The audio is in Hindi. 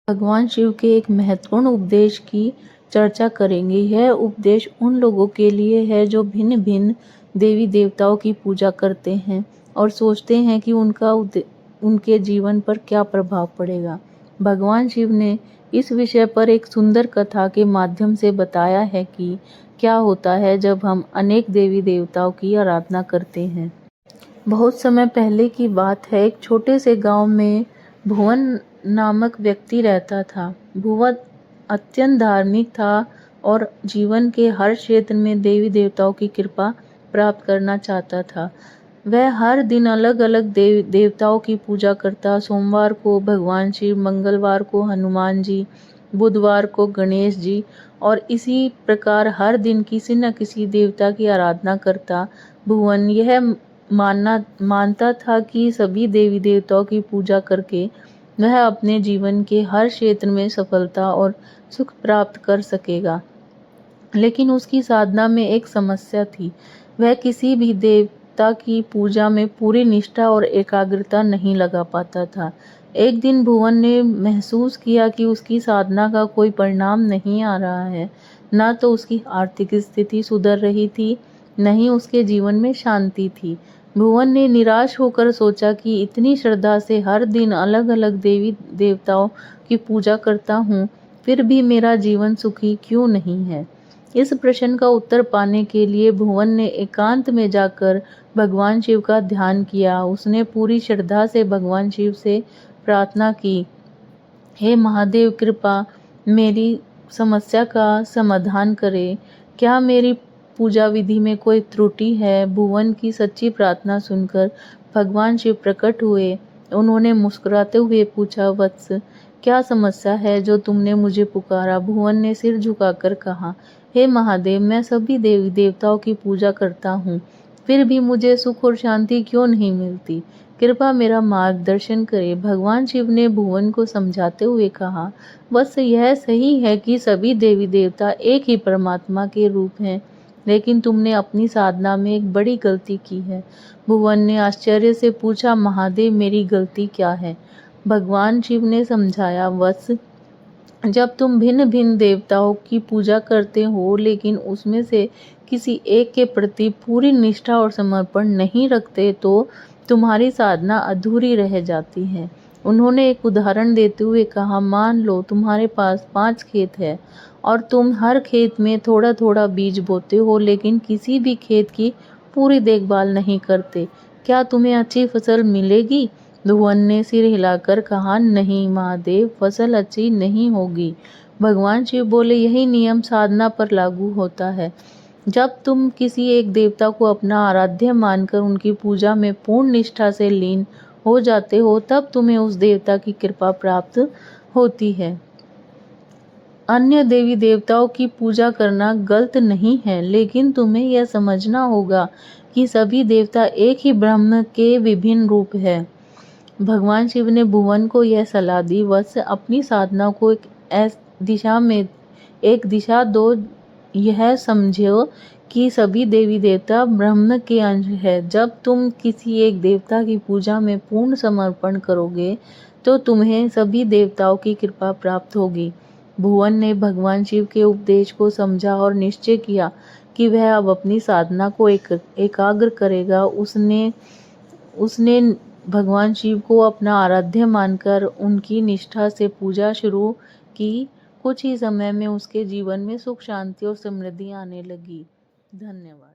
भगवान शिव के एक महत्वपूर्ण उपदेश की चर्चा करेंगे। यह उपदेश उन लोगों के लिए है जो भिन्न भिन्न देवी देवताओं की पूजा करते हैं और सोचते हैं कि उनके जीवन पर क्या प्रभाव पड़ेगा। भगवान शिव ने इस विषय पर एक सुंदर कथा के माध्यम से बताया है कि क्या होता है जब हम अनेक देवी देवताओं की आराधना करते हैं। बहुत समय पहले की बात है। एक छोटे से गांव में भुवन नामक व्यक्ति रहता था। भुवन अत्यंत धार्मिक था और जीवन के हर क्षेत्र में देवी देवताओं की कृपा प्राप्त करना चाहता था। वह हर दिन अलग अलग देवताओं की पूजा करता। सोमवार को भगवान शिव, मंगलवार को हनुमान जी, बुधवार को गणेश जी और इसी प्रकार हर दिन किसी न किसी देवता की आराधना करता। भुवन यह मानता था कि सभी देवी देवताओं की पूजा करके वह अपने जीवन के हर क्षेत्र में सफलता और सुख प्राप्त कर सकेगा। लेकिन उसकी साधना में एक समस्या थी। वह किसी भी देवता की पूजा में पूरी निष्ठा और एकाग्रता नहीं लगा पाता था। एक दिन भुवन ने महसूस किया कि उसकी साधना का कोई परिणाम नहीं आ रहा है। न तो उसकी आर्थिक स्थिति सुधर रही थी, न ही उसके जीवन में शांति थी। भुवन ने निराश होकर सोचा कि इतनी श्रद्धा से हर दिन अलग अलग देवी देवताओं की पूजा करता हूँ, फिर भी मेरा जीवन सुखी क्यों नहीं है। इस प्रश्न का उत्तर पाने के लिए भुवन ने एकांत में जाकर भगवान शिव का ध्यान किया। उसने पूरी श्रद्धा से भगवान शिव से प्रार्थना की, हे महादेव, कृपा मेरी समस्या का समाधान करे। क्या मेरी पूजा विधि में कोई त्रुटि है? भुवन की सच्ची प्रार्थना सुनकर भगवान शिव प्रकट हुए। उन्होंने मुस्कुराते हुए पूछा, वत्स, क्या समस्या है जो तुमने मुझे पुकारा? भुवन ने सिर झुकाकर कहा, हे महादेव, मैं सभी देवी देवताओं की पूजा करता हूँ, फिर भी मुझे सुख और शांति क्यों नहीं मिलती? कृपया मेरा मार्गदर्शन करें। भगवान शिव ने भुवन को समझाते हुए कहा, वत्स, यह सही है कि सभी देवी देवता एक ही परमात्मा के रूप हैं, लेकिन तुमने अपनी साधना में एक बड़ी गलती की है। भुवन ने आश्चर्य से पूछा, महादेव, मेरी गलती क्या है? भगवान शिव ने समझाया, वत्स, जब तुम भिन्न भिन्न देवताओं की पूजा करते हो लेकिन उसमें से किसी एक के प्रति पूरी निष्ठा और समर्पण नहीं रखते तो तुम्हारी साधना अधूरी रह जाती है। उन्होंने एक उदाहरण देते हुए कहा, मान लो तुम्हारे पास 5 खेत है और तुम हर खेत में थोड़ा थोड़ा बीज बोते हो, लेकिन किसी भी खेत की पूरी देखभाल नहीं करते। क्या तुम्हें अच्छी फसल मिलेगी? भुवन ने सिर हिलाकर कहा, नहीं महादेव, फसल अच्छी नहीं होगी। भगवान शिव बोले, यही नियम साधना पर लागू होता है। जब तुम किसी एक देवता को अपना आराध्य मानकर उनकी पूजा में पूर्ण निष्ठा से लीन हो जाते हो, तब तुम्हें उस देवता की कृपा प्राप्त होती है। अन्य देवी देवताओं की पूजा करना गलत नहीं है, लेकिन तुम्हें यह समझना होगा कि सभी देवता एक ही ब्रह्म के विभिन्न रूप हैं। भगवान शिव ने भुवन को यह सलाह दी, वत्स, अपनी साधना को एक दिशा दो। यह समझो कि सभी देवी देवता ब्रह्म के अंश है। जब तुम किसी एक देवता की पूजा में पूर्ण समर्पण करोगे तो तुम्हें सभी देवताओं की कृपा प्राप्त होगी। भुवन ने भगवान शिव के उपदेश को समझा और निश्चय किया कि वह अब अपनी साधना को एकाग्र करेगा। उसने भगवान शिव को अपना आराध्य मानकर उनकी निष्ठा से पूजा शुरू की। कुछ ही समय में उसके जीवन में सुख, शांति और समृद्धि आने लगी। धन्यवाद।